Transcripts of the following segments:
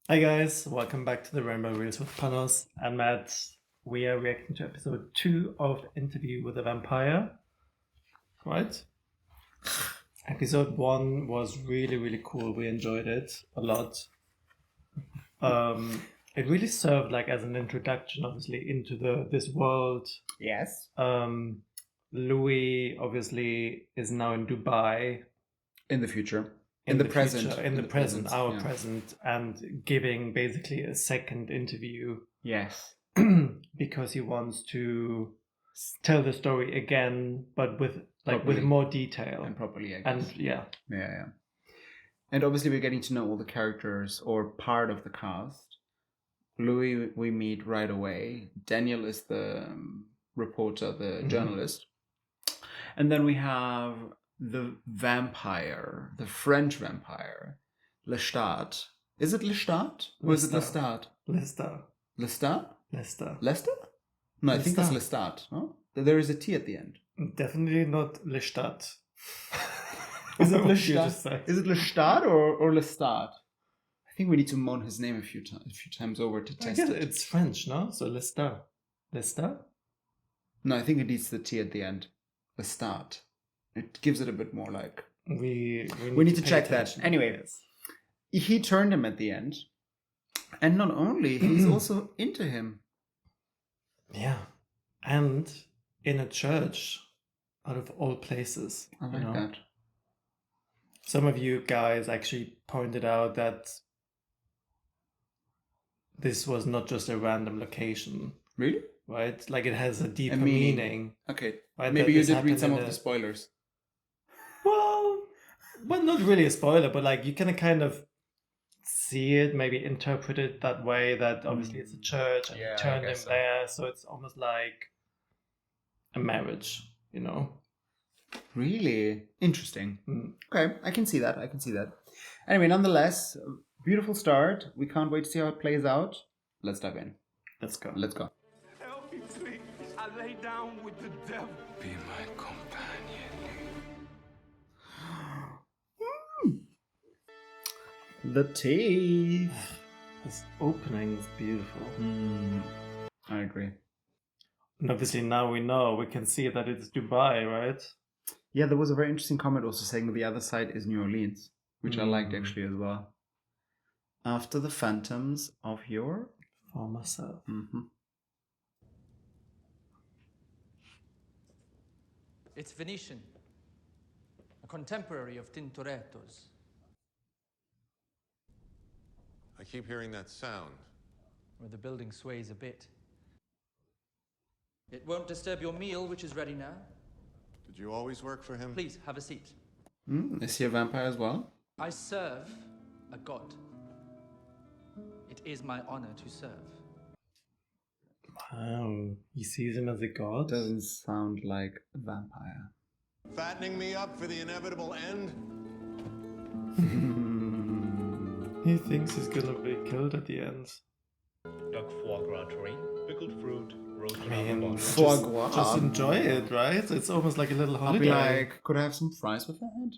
Hi guys, welcome back to the Rainbow Reels with Panos and Matt. We are reacting to episode 2 of Interview with a Vampire, right? Episode 1 was really cool. We enjoyed it a lot. It really served like as an introduction, obviously, into this world. Yes. Louis obviously is now in Dubai. In the future. In the present, our present, and giving basically a second interview. Yes. Because he wants to tell the story again, but with more detail and properly, I guess. And yeah. And obviously we're getting to know all the characters or part of the cast. Louis we meet right away. Daniel is the reporter, the journalist. And then we have the vampire, the French vampire, Lestat. Is it Lestat? Or is it Lestat? Lestat. Lestat? Lestat. Lestat? No, I think it's Lestat. No? There is a T at the end. Definitely not Lestat. Is it Lestat? Is it Lestat or Lestat? I think we need to moan his name a few times over to test it. It's French, no? So Lestat. Lestat? No, I think it needs the T at the end. Lestat. It gives it a bit more like... We need to check that. Anyway, he turned him at the end. And not only, he's also into him. Yeah. And in a church, out of all places. I like that. Some of you guys actually pointed out that this was not just a random location. Really? Right? Like it has a deeper meaning. Okay. Right? Maybe you did read some of the spoilers. Well, not really a spoiler, but like you can kind of see it, maybe interpret it that way, that obviously it's a church and you turned him there, so it's almost like a marriage, you know? Really? Interesting. Okay, I can see that. Anyway, nonetheless, beautiful start. We can't wait to see how it plays out. Let's dive in. Let's go. Help me, please. I lay down with the devil. Be my companion. The teeth. This opening is beautiful. I agree. And obviously now we can see that it's Dubai, right? Yeah, there was a very interesting comment also saying the other side is New Orleans, which I liked actually as well. After the phantoms of your former self. It's Venetian, a contemporary of Tintoretto's. I keep hearing that sound. Where the building sways a bit. It won't disturb your meal, which is ready now. Did you always work for him? Please, have a seat. Is he a vampire as well? I serve a god. It is my honor to serve. Wow, he sees him as a god? Doesn't sound like a vampire. Fattening me up for the inevitable end? He thinks he's gonna be killed at the end. Duck foie gras terrine, pickled fruit, roasted foie gras. Just enjoy it, right? It's almost like a little holiday. I'll be like, could I have some fries with that?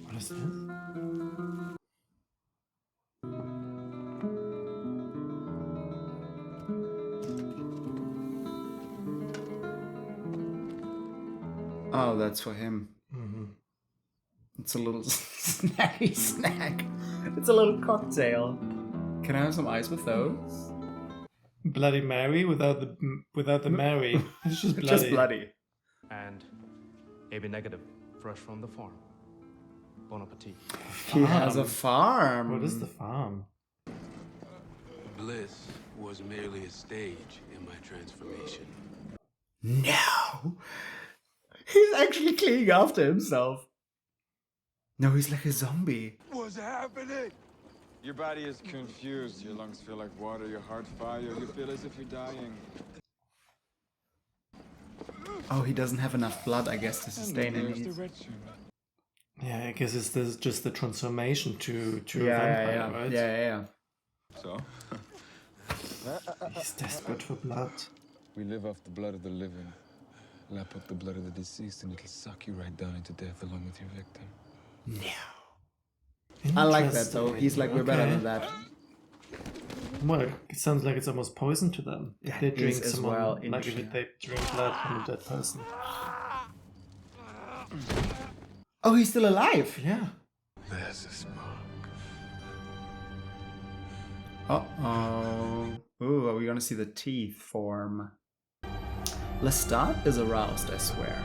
What is this? Oh, that's for him. It's a little snacky snack. It's a little cocktail. Can I have some ice with those? Bloody Mary without the Mary. It's just bloody. Just bloody. And AB negative, fresh from the farm. Bon appetit. He has a farm. What is the farm? Bliss was merely a stage in my transformation. No! He's actually cleaning after himself. No, he's like a zombie. What's happening? Your body is confused. Your lungs feel like water, your heart fire. You feel as if you're dying. Oh, he doesn't have enough blood, I guess, to sustain it. Yeah, I guess it's just the transformation to a vampire, right? Yeah. So? He's desperate for blood. We live off the blood of the living. Lap up the blood of the deceased and it'll suck you right down into death along with your victim. No. I like that though. He's like, we're better Okay. than that. Well, it sounds like it's almost poison to them. If they drink is as someone, well like if interesting. they drink blood from a dead person. Oh, he's still alive. Yeah. There's a spark. Uh-oh. Ooh, are we gonna see the teeth form? Lestat is aroused, I swear.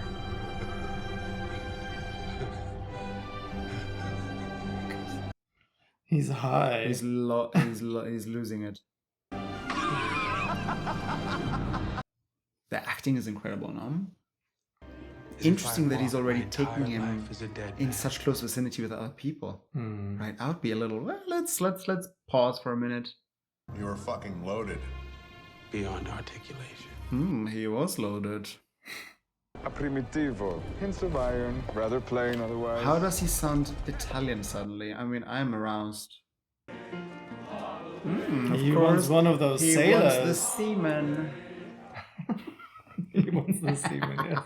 He's high. He's losing it. The acting is incredible, no? Interesting that he's already taking him in such close vicinity with other people. Right? I would be a little. Well, let's pause for a minute. You were fucking loaded. Beyond articulation. He was loaded. A primitivo. Hints of iron. Rather plain otherwise. How does he sound Italian suddenly? I mean, I'm aroused. He wants one of those He sailors. wants the seaman. He wants the seaman, yes.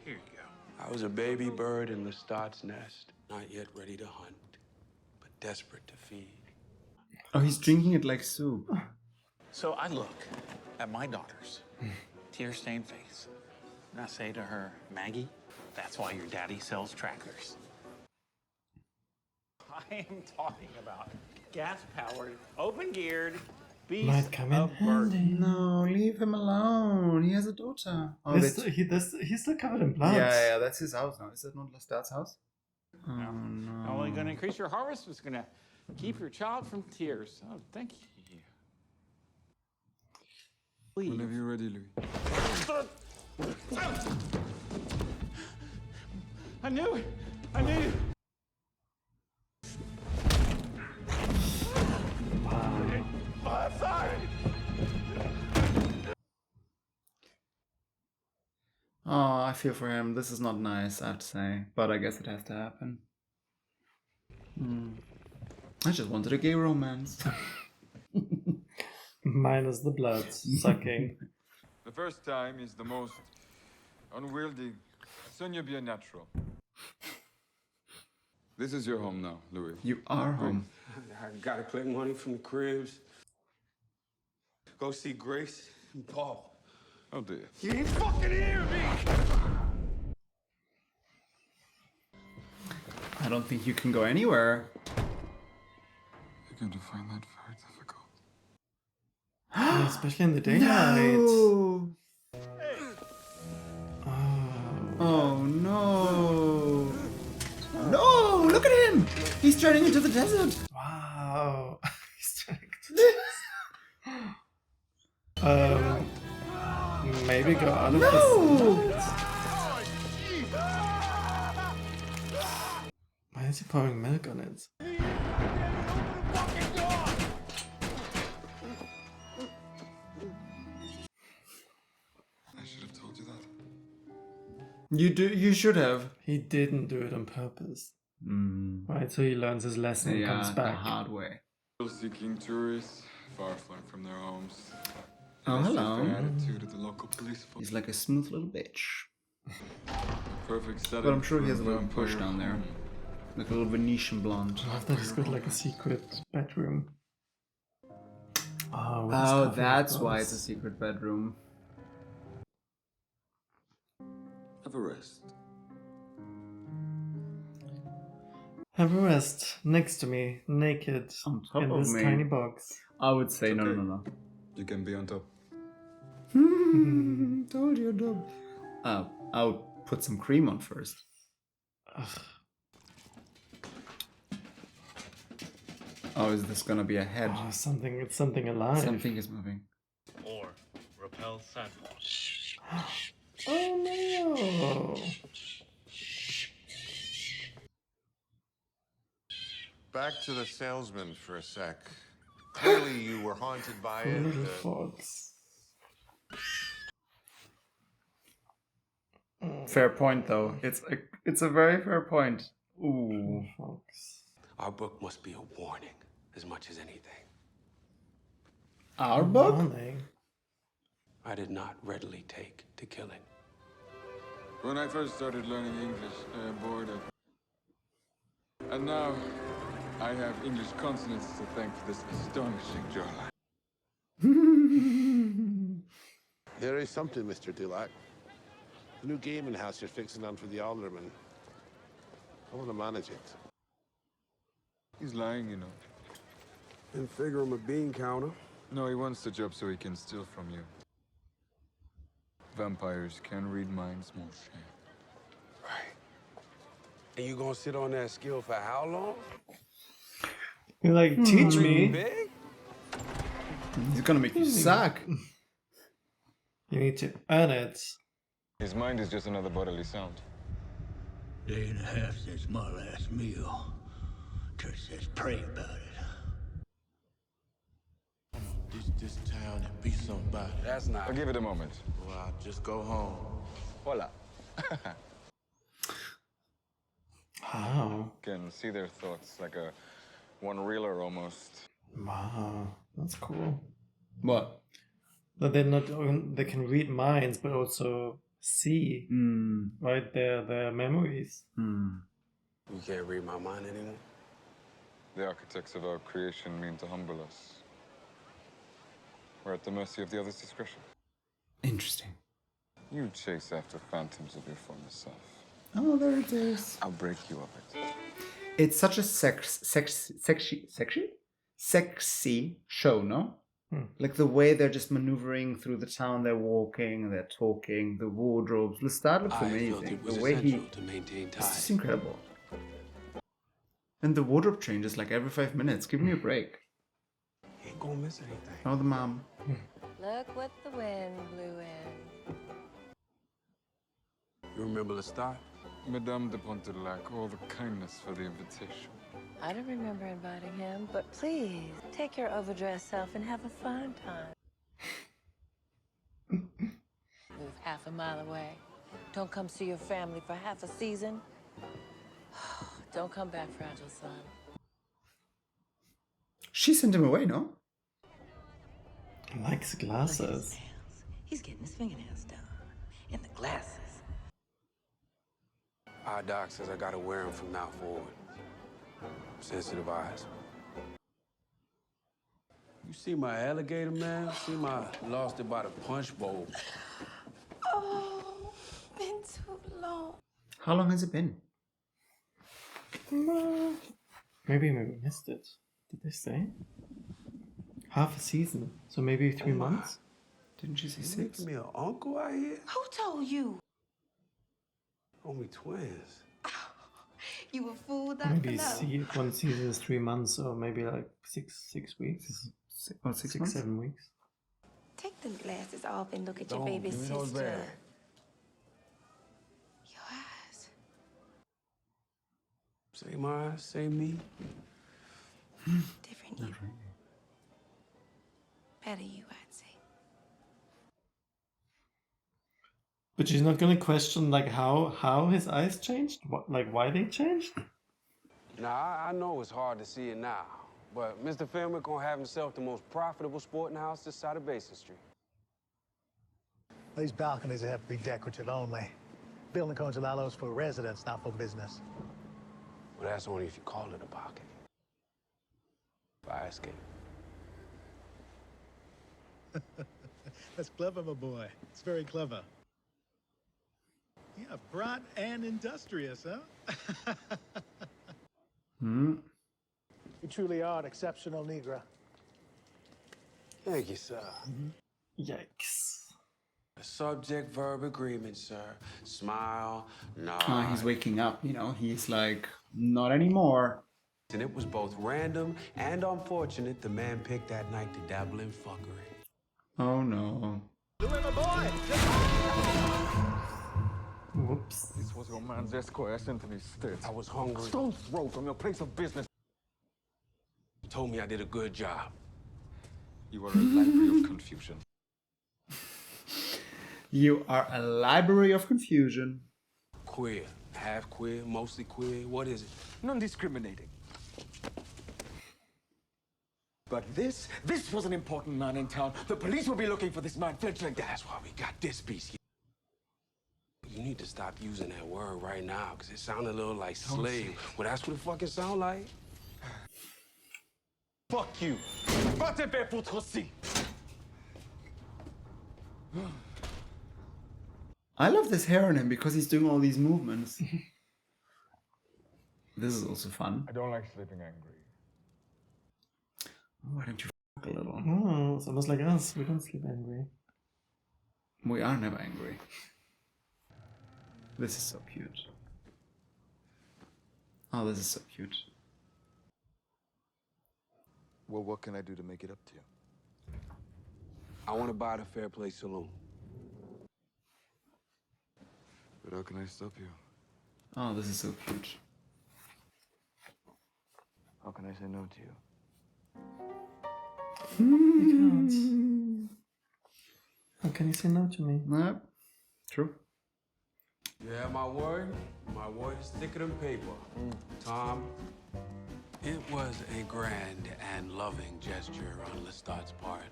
Here you go. I was a baby bird in Lestat's nest, not yet ready to hunt, but desperate to feed. Oh, he's drinking it like soup. So I look at my daughter's tear-stained face, and I say to her, Maggie, that's why your daddy sells tractors. I am talking about gas-powered, open-geared beast Might come in of burden. handy. No, leave him alone. He has a daughter. Oh, He's still covered in blood. yeah, that's his house now. Is that not Lestat's house? Oh, Not no. only going to increase your harvest, it's going to keep your child from tears. Oh, thank you. Please. Whenever you're ready, Louis. I knew it. I knew it. I'm sorry. Oh, I feel for him. This is not nice, I have to say. But I guess it has to happen. I just wanted a gay romance. Minus the blood sucking. The first time is the most unwieldy. Soon you'll be a natural. This is your home now, Louis. You are home. I gotta collect money from the cribs. Go see Grace and Paul. Oh dear. You ain't fucking hear me! I don't think you can go anywhere. You're going to find that very difficult. Yeah, especially in the daylight. No! Oh. Oh no! No! Look at him! He's turning into the desert! Wow. He's turning to maybe go out of No! this. Why is he pouring milk on it? I should have told you that. You should have. He didn't do it on purpose. Right, so he learns his lesson and comes the back. hard way. Seeking tourists, far flung from their homes. Oh, That's hello. the attitude of the local police force. He's like a smooth little bitch. Perfect setting. But I'm sure he for has a little push vampire down there. home. Like a little Venetian blonde. I love that he's got like a secret bedroom. Oh, with his Oh, coffee, that's of why course. it's a secret bedroom. Have a rest. Have a rest next to me, naked, On top in of this me. tiny box. I would say no, okay. no. You can be on top. Told you, dog. I'll put some cream on first. Ugh. Oh, is this gonna be a head? Oh, it's something alive. Something is moving. Or repel sun. Oh no! Back to the salesman for a sec. Clearly you were haunted by it. Little fox. Fair point, though. It's a very fair point. Ooh. Fox. Our book must be a warning as much as anything. Our book? Morning. I did not readily take to killing. When I first started learning English, I avoided. And now, I have English consonants to thank for this astonishing jawline. There is something, Mr. Dulac. The new gaming house you're fixing on for the alderman. I want to manage it. He's lying, you know. Didn't figure him a bean counter. No, he wants the job so he can steal from you. Vampires can read minds, mon cher. Right. And you gonna sit on that skill for how long? You're like, teach me. Big? He's gonna make you suck. You need to earn it. His mind is just another bodily sound. Day and a half since my last meal. Church says pray about it. This town and be somebody. That's not. I'll give it a moment. Well, I'll just go home. Hola. Wow. Can see their thoughts like a one-reeler almost. Wow. That's cool. What? That they can read minds, but also see, right? Their memories. You can't read my mind anymore. The architects of our creation mean to humble us. We're at the mercy of the other's discretion. Interesting. You chase after phantoms of your former self. Oh, there it is. I'll break you of it. It's such a sexy show, no? Like the way they're just maneuvering through the town, they're walking, they're talking, the wardrobes. Lestat looks amazing. The way to maintain it's just incredible. And the wardrobe changes like every 5 minutes. Give me a break. Ain't gonna miss anything. Oh, the mom. Look what the wind blew in. You remember Lestat? Madame de Pontelac, all the kindness for the invitation. I don't remember inviting him, but please take your overdressed self and have a fun time. Move half a mile away. Don't come see your family for half a season. Don't come back, fragile son. She sent him away, no? He likes glasses. He's getting his fingernails done. And the glasses. Our doc says I gotta wear them from now forward. Sensitive eyes. You see my alligator, man? See my lost it by the punch bowl. Oh, been too long. How long has it been? Maybe we missed it. Did they say? Half a season. So maybe 3 months? Didn't she say You 6? making me an uncle out here? Who told you? Only twins. You were fooled up Maybe one season is 3 months, or maybe like six weeks. 6 months? 7 weeks. Take them glasses off and look at your Don't baby give me those sister. back. Your eyes. Same eyes, same me. Different you. Better you, I'd say. But she's not gonna question like how his eyes changed? What, like why they changed? Now, I know it's hard to see it now, but Mr. Fenwick gonna have himself the most profitable sporting house this side of Basin Street. These balconies have to be decorative only. Building codes allow those for residents, not for business. Well, that's only if you call it a pocket. Fire escape. That's clever, my boy. It's very clever. Yeah, bright and industrious, huh? You truly are an exceptional Negra. Thank you, sir. Yikes. A subject-verb agreement, sir. Smile, nod. Ah, he's waking up, you know. He's like, not anymore. And it was both random and unfortunate the man picked that night to dabble in fuckery. Oh no. Whoops. This was your man's escort I sent to these states. I was hungry. Stone's throw from your place of business. You told me I did a good job. You are a library of confusion. You are a library of confusion. Queer. Half queer, mostly queer. What is it? Non-discriminating. But this was an important man in town. The police will be looking for this man fledgling. That's why we got this piece. You need to stop using that word right now, because it sounded a little like slave. Well, that's what it fucking sound like. Fuck you. Va te faire foutre aussi. I love this hair on him because he's doing all these movements. This is also fun. I don't like sleeping angry. Why don't you fuck a little? Oh, it's almost like us. We don't sleep angry. We are never angry. This is so cute. Oh, this is so cute. Well, what can I do to make it up to you? I want to buy the Fair Play Saloon. But how can I stop you? Oh, this is so cute. How can I say no to you? You can't. How can you say no to me? Nope. True. Yeah, my word is thicker than paper. Tom, it was a grand and loving gesture on Lestat's part.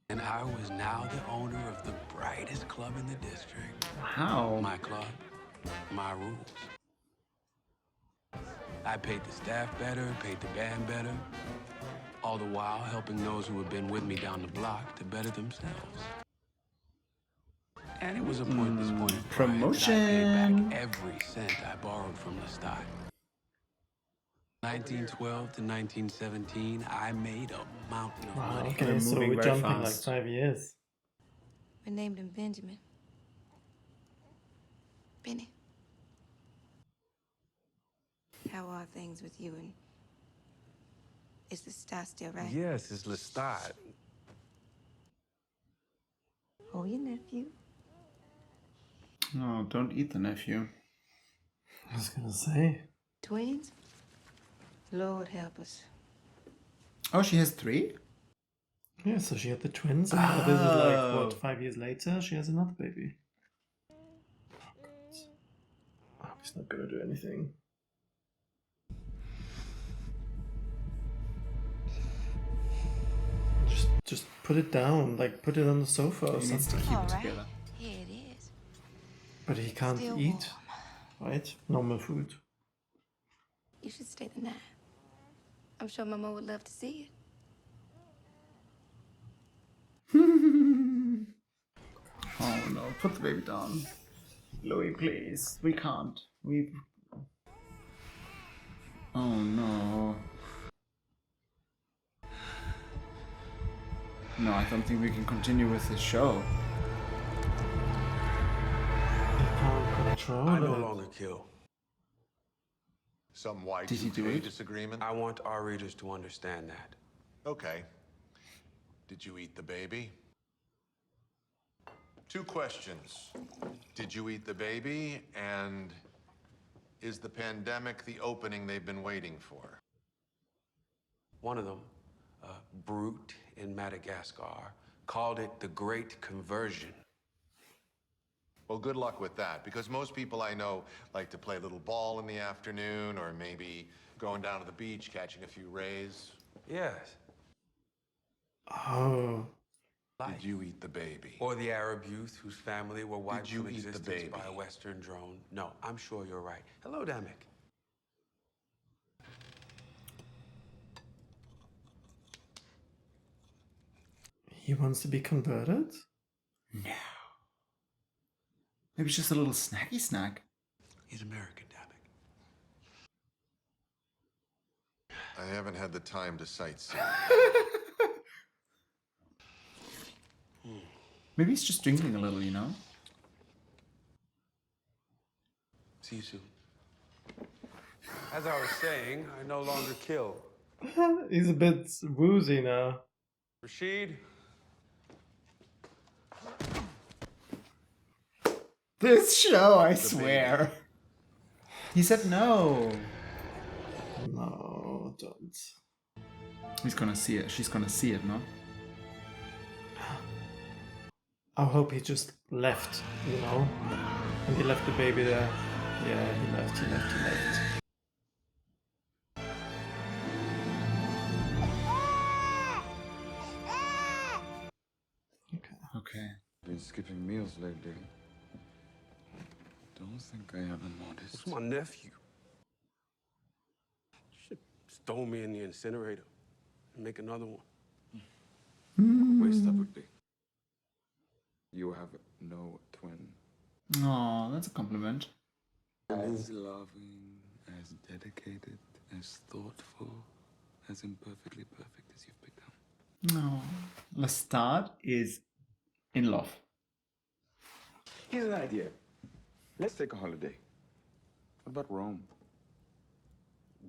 And I was now the owner of the brightest club in the district. How? My club, my rules. I paid the staff better, paid the band better, all the while helping those who had been with me down the block to better themselves. And it was upon this point of pride that I paid back every cent I borrowed from Lestat. 1912 to 1917, I made a mountain of money. Okay, so we're jumping like 5 years. We named him Benjamin. Benny. How are things with you and... Is the star still right? Yes, it's Lestat. Oh, your nephew. No, don't eat the nephew. I was gonna say. Twins? Lord help us. Oh, she has 3? Yeah, so she had the twins, and now this is like, what, 5 years later, she has another baby. Oh, God. Oh, he's not gonna do anything. Just put it down, like put it on the sofa or something. Keep it together. Here it is. But he can't Still eat, right? Normal food. You should stay the night. I'm sure Mama would love to see it. Oh no, put the baby down. Louis, please. We can't. Oh no. No, I don't think we can continue with this show. He can't control I no it. longer kill. Some white Did he do it? disagreement? I want our readers to understand that. Okay. Did you eat the baby? 2 questions. Did you eat the baby? And is the pandemic the opening they've been waiting for? One of them, Brute in Madagascar, called it the Great Conversion. Well, good luck with that, because most people I know like to play a little ball in the afternoon, or maybe going down to the beach, catching a few rays. Yes. Oh. Did you eat the baby? Or the Arab youth whose family were wiped Did you from eat the existence baby? by a Western drone. No, I'm sure you're right. Hello, Damek. He wants to be converted? No. Maybe it's just a little snacky snack. He's American, Damek. I haven't had the time to sightsee. Maybe he's just drinking a little, you know? See you soon. As I was saying, I no longer kill. He's a bit woozy now. Rashid? This show, I swear. He said no. No, don't. He's gonna see it. She's gonna see it, no? I hope he just left, you know? And he left the baby there. Yeah, he left. Okay. Been skipping meals lately. don't think I ever noticed. It's my nephew. You should throw me in the incinerator and make another one. Waste that would be. You have no twin. Oh, that's a compliment. As loving, as dedicated, as thoughtful, as imperfectly perfect as you've become. No. Lestat is in love. Here's an idea. Let's take a holiday. What about Rome?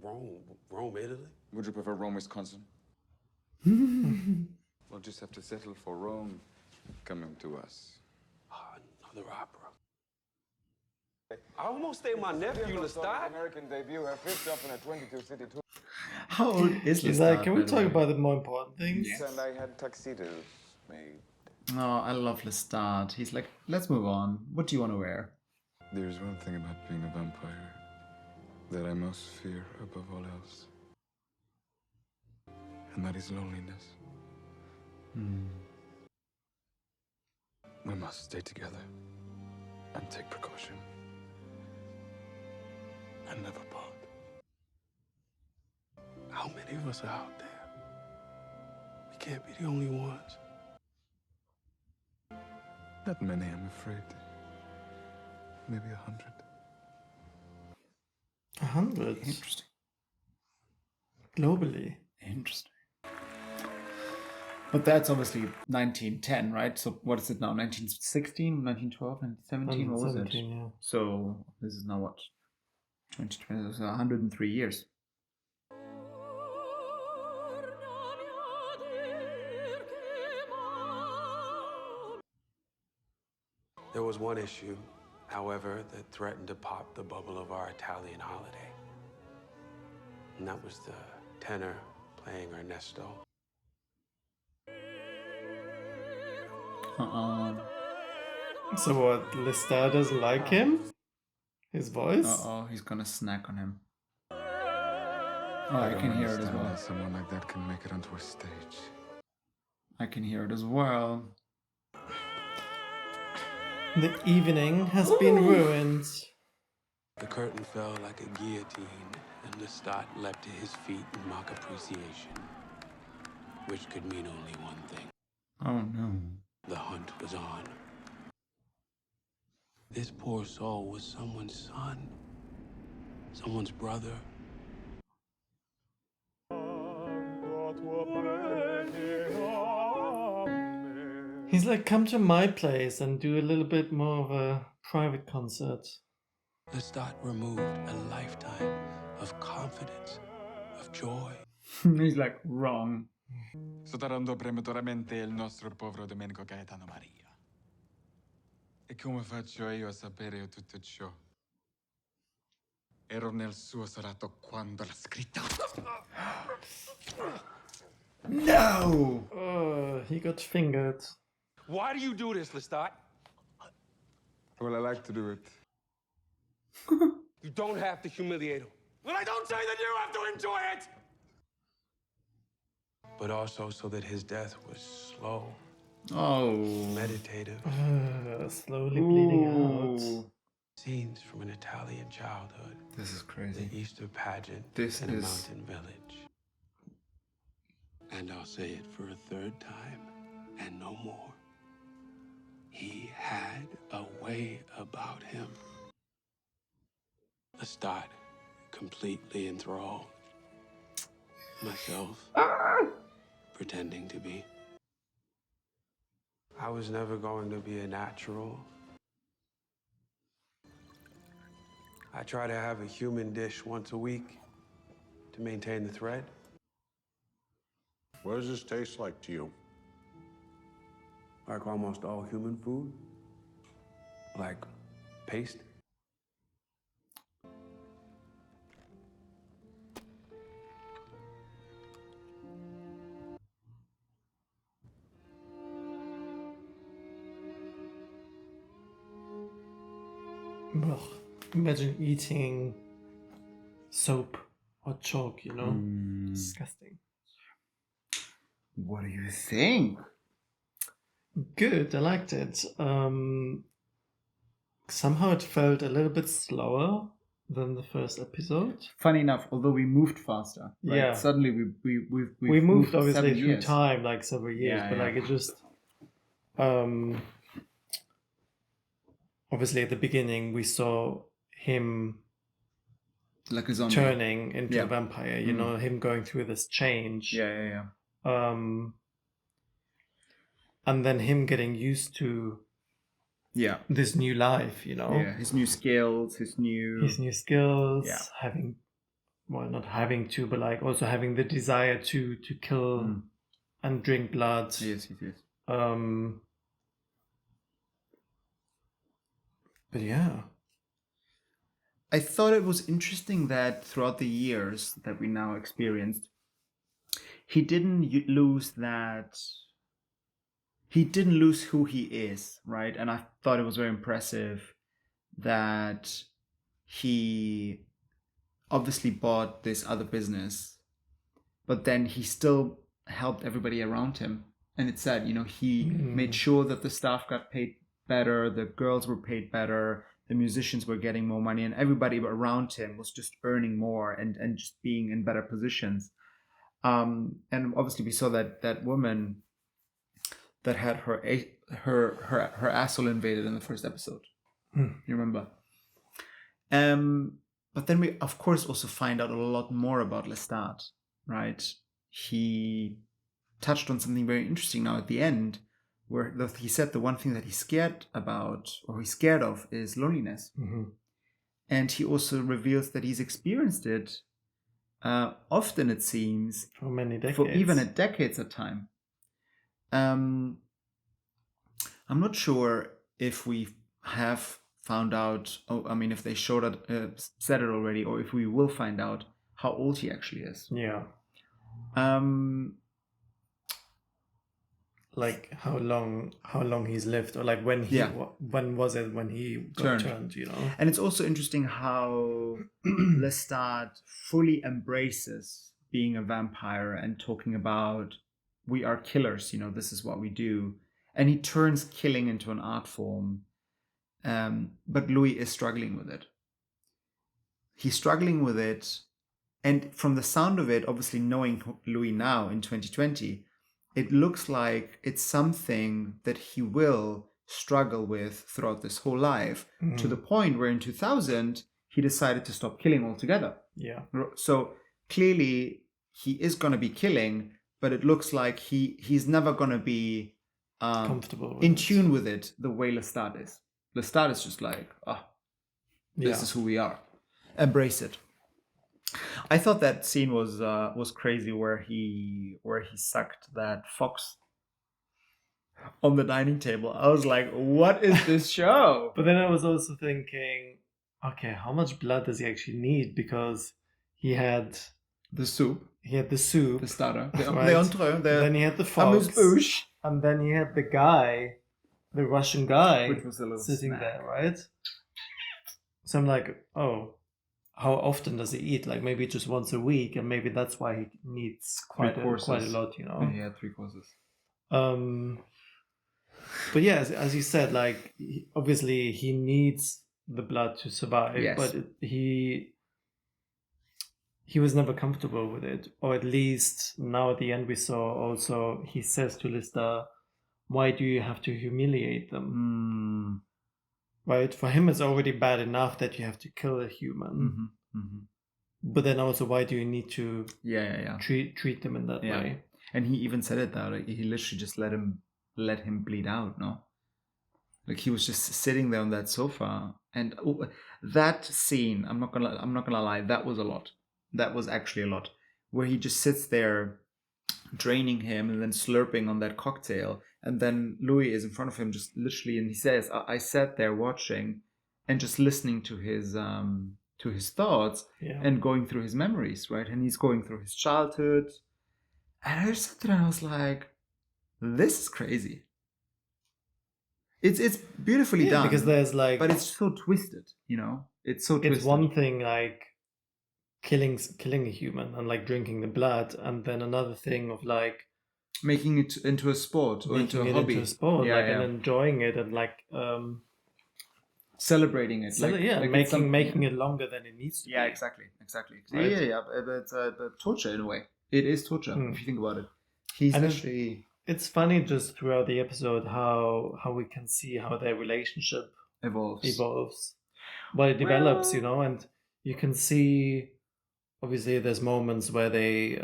Rome, Italy? Would you prefer Rome, Wisconsin? We'll just have to settle for Rome coming to us. Another opera. I almost stayed my nephew, Lestat. American debut, her fifth up in a 22-city tour. How old is Lestat? He's like, can we by the talk way? about the more important things? Yes. And I had tuxedos made. Oh, I love Lestat. He's like, let's move on. What do you want to wear? There's one thing about being a vampire that I most fear above all else. And that is loneliness. We must stay together and take precaution. And never part. How many of us are out there? We can't be the only ones. Not many, I'm afraid. Maybe 100. 100? Interesting. Globally. Interesting. But that's obviously 1910, right? So what is it now? 1916, 1912, 1917? What was it? 17, yeah. So this is now what? 2020, so 103 years. There was one issue, however, that threatened to pop the bubble of our Italian holiday. And that was the tenor playing Ernesto. So what, Lestat doesn't like him? His voice? Uh-oh, he's gonna snack on him. Oh, I can hear it as well. Someone like that can make it onto a stage. I can hear it as well. The evening has been ruined. The curtain fell like a guillotine, and Lestat leapt to his feet in mock appreciation, which could mean only one thing. Oh no. The hunt was on. This poor soul was someone's son, someone's brother. He's like, come to my place and do a little bit more of a private concert. Lestat removed a lifetime of confidence, of joy. He's like, wrong. Sotterrando prematuramente il nostro povero Domenico Gaetano Maria. E come faccio io a sapere tutto ciò? Ero nel suo serato quando l'ha scritta. No! He got fingered. Why do you do this, Lestat? Well, I like to do it. You don't have to humiliate him. Well, I don't say that you have to enjoy it! But also so that his death was slow, meditative. Slowly bleeding out. Scenes from an Italian childhood. This is crazy. The Easter pageant This in a is- mountain village. And I'll say it for a third time, and no more. He had a way about him. Lestat, completely enthralled. Myself, pretending to be. I was never going to be a natural. I try to have a human dish once a week to maintain the thread. What does this taste like to you? Like almost all human food. Like paste. Ugh. Imagine eating soap or chalk, you know? Disgusting. What do you think? Good, I liked it. somehow it felt a little bit slower than the first episode. Funny enough, although we moved faster, right? Yeah. Suddenly we've We moved obviously 7 through years. time, like several years, Yeah, but yeah. like it just obviously at the beginning we saw him like a zombie turning into Yeah. a vampire, you know, him going through this change. Yeah. And then him getting used to Yeah. this new life, you know. Yeah, his new skills, his new skills, Yeah. having, well, not having to, but like also having the desire to kill and drink blood. Yes. But yeah, I thought it was interesting that throughout the years that we now experienced, he didn't lose that. He didn't lose who he is, right? And I thought it was very impressive that he obviously bought this other business, but then he still helped everybody around him. And it said, you know, he made sure that the staff got paid better, the girls were paid better, the musicians were getting more money, and everybody around him was just earning more and just being in better positions. And obviously we saw that woman that had her asshole invaded in the first episode. You remember? But then we, of course, also find out a lot more about Lestat, right? He touched on something very interesting now at the end, where he said the one thing that he's scared about, or he's scared of, is loneliness. And he also reveals that he's experienced it often, it seems, for many decades. For even at decades at time. I'm not sure if we have found out, if they said it already, or if we will find out how old he actually is. Yeah. Like how long he's lived, or like when was it when he got turned, you know? And it's also interesting how Lestat fully embraces being a vampire and talking about, we are killers, you know, this is what we do. And he turns killing into an art form. But Louis is struggling with it. He's struggling with it. And from the sound of it, obviously knowing Louis now in 2020, it looks like it's something that he will struggle with throughout this whole life, to the point where in 2000, he decided to stop killing altogether. Yeah. So clearly he is going to be killing, but it looks like he's never going to be comfortable in tune with it the way Lestat is. Lestat is just like, this is who we are. Embrace it. I thought that scene was crazy where he sucked that fox on the dining table. I was like, what is this show? But then I was also thinking, okay, how much blood does he actually need? Because he had the soup, the starter, the entree, then he had the fox, and then he had the Russian guy, which was a little sitting snack there, right? So I'm like, oh, how often does he eat? Like maybe just once a week, and maybe that's why he needs quite a lot, you know? He had 3 courses. But yeah, as you said, like obviously he needs the blood to survive, but he was never comfortable with it, or at least now at the end we saw also he says to Lestat, why do you have to humiliate them? Right? For him it's already bad enough that you have to kill a human. But then also, why do you need to treat them in that way? And he even said it that he literally just let him bleed out, no? Like he was just sitting there on that sofa, and that scene, I'm not gonna lie, that was a lot. That was actually a lot, where he just sits there draining him and then slurping on that cocktail, and then Louis is in front of him just literally, and he says, I sat there watching and just listening to his thoughts and going through his memories, right? And he's going through his childhood, and I just sat there and I was like, this is crazy. It's beautifully done, because there's like, but it's so twisted, you know. It's so twisted. It's one thing like killing a human and like drinking the blood, and then another thing of like making it into a sport or into a hobby, and enjoying it, and like celebrating it. Like making it longer than it needs to Yeah, be. exactly. Right? Yeah. It's torture in a way. It is torture if you think about it. It's funny just throughout the episode how we can see how their relationship evolves. Well, it develops, and you can see. Obviously, there's moments where they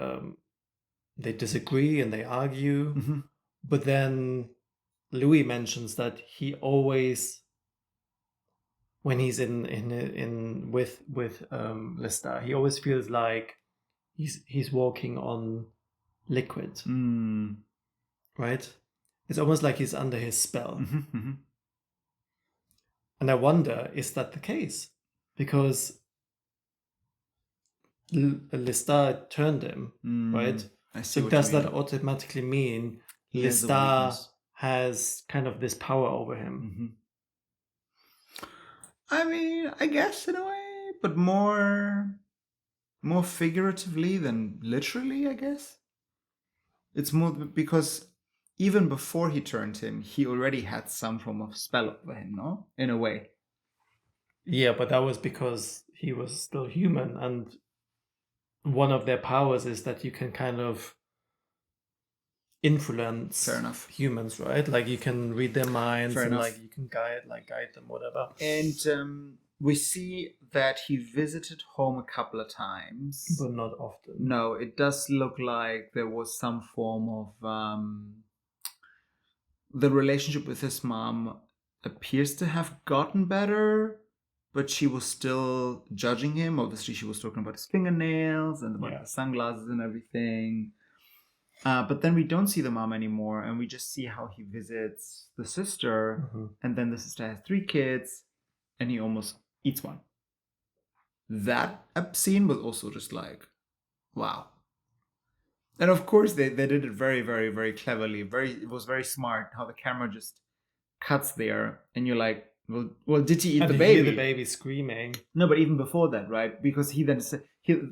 disagree and they argue, but then Louis mentions that he always, when he's in with Lestat, he always feels like he's walking on liquid, right? It's almost like he's under his spell, and I wonder, is that the case? Because Lestat turned him, right? So does that automatically mean Lestat has kind of this power over him? I mean, I guess in a way, but more figuratively than literally, I guess. It's more because even before he turned him, he already had some form of spell over him, no? In a way. Yeah, but that was because he was still human, and one of their powers is that you can kind of influence humans, right? Like you can read their minds like you can guide them, whatever. And we see that he visited home a couple of times, but not often. No, it does look like there was some form of the relationship with his mom appears to have gotten better, but she was still judging him. Obviously, she was talking about his fingernails and about the sunglasses and everything. But then we don't see the mom anymore, and we just see how he visits the sister, and then the sister has 3 kids, and he almost eats one. That scene was also just like, wow. And of course, they did it very, very, very cleverly. It was very smart how the camera just cuts there, and you're like, well, did he eat the baby? Hear the baby screaming. No, but even before that, right? Because he then said,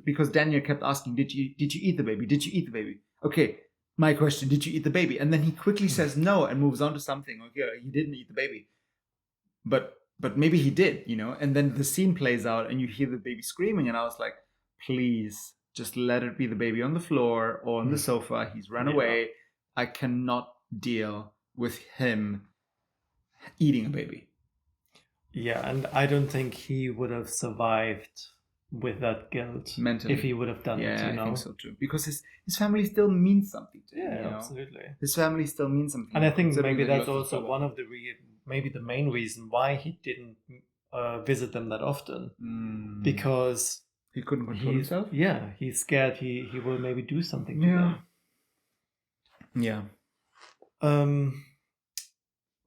because Daniel kept asking, did you eat the baby? Did you eat the baby? Okay, my question, did you eat the baby? And then he quickly says no and moves on to something. Okay, he didn't eat the baby. But maybe he did, And then the scene plays out and you hear the baby screaming, and I was like, please, just let it be the baby on the floor or on the sofa. He's run away. I cannot deal with him eating a baby. Yeah, and I don't think he would have survived with that guilt mentally if he would have done it. I think so too. Because his family still means something to him. Absolutely. His family still means something. And I think maybe that's also one of the maybe the main reason why he didn't visit them that often, because he couldn't control himself. Yeah, he's scared he will maybe do something to them. Yeah.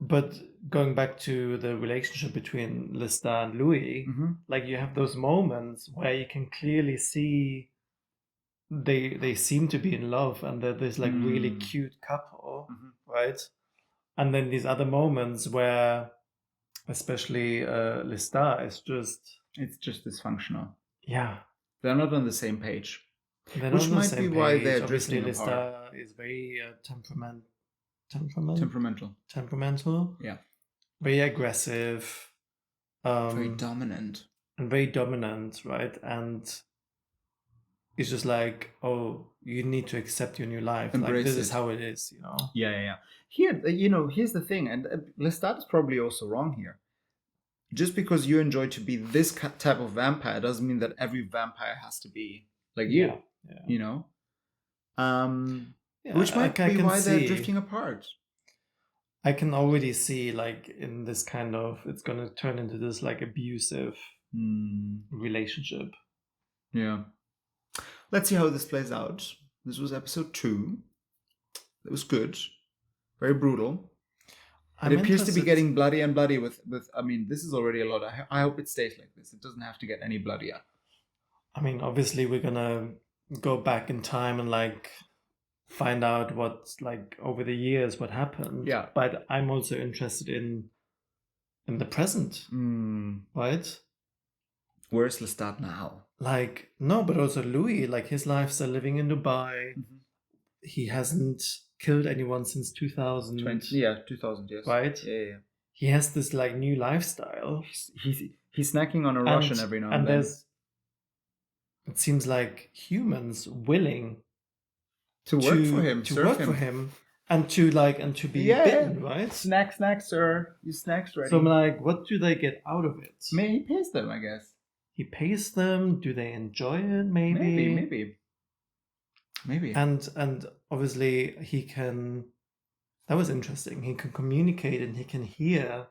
But going back to the relationship between Lestat and Louis, like you have those moments where you can clearly see they seem to be in love and they're this like really cute couple, right? And then these other moments where especially Lestat is it's just dysfunctional. Yeah. They're not on the same page. Which might be why they're obviously drifting apart. Lestat is very temperamental. Yeah. Very aggressive. Very dominant. And very dominant, right? And it's just like, oh, you need to accept your new life. Embrace this is how it is, Yeah. Here, here's the thing, and Lestat is probably also wrong here. Just because you enjoy to be this type of vampire doesn't mean that every vampire has to be like you. Which might be why they're drifting apart. I can already see, like, in this kind of, it's going to turn into this, like, abusive relationship. Yeah. Let's see how this plays out. This was episode 2. It was good. Very brutal. It appears to be getting bloody and bloody with I mean, this is already a lot. I hope it stays like this. It doesn't have to get any bloodier. I mean, obviously we're going to go back in time and, like, find out what's like over the years what happened. Yeah. But I'm also interested in the present. Right? Where's Lestat now? Like, no, but also Louis, like his life's still living in Dubai. He hasn't killed anyone since 2000. 2000, yes. Right? Yeah. he has this like new lifestyle. He's snacking on a Russian every now and then. There's, it seems like humans willing to work for him, and to be bitten, right? Snack, sir. Your snack's ready. So I'm like, what do they get out of it? Maybe he pays them, I guess. He pays them. Do they enjoy it? Maybe. And obviously he can. That was interesting. He can communicate and he can hear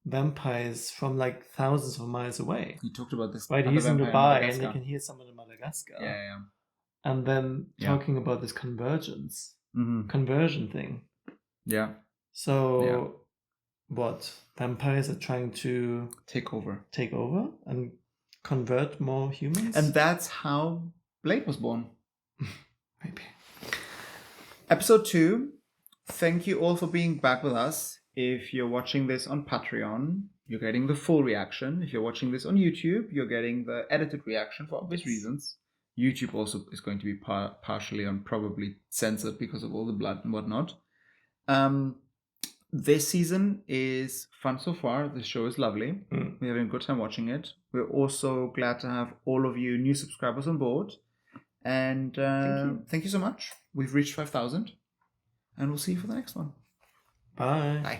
vampires from like thousands of miles away. He talked about this. Right, he's in Dubai and he can hear someone in Madagascar. Yeah. And then talking about this conversion thing. Yeah. So, what? Vampires are trying to take over and convert more humans? And that's how Blade was born. Maybe. Episode 2. Thank you all for being back with us. If you're watching this on Patreon, you're getting the full reaction. If you're watching this on YouTube, you're getting the edited reaction for obvious reasons. YouTube also is going to be partially and probably censored because of all the blood and whatnot. This season is fun so far. The show is lovely. We're having a good time watching it. We're also glad to have all of you new subscribers on board. And thank you so much. We've reached 5,000. And we'll see you for the next one. Bye. Bye.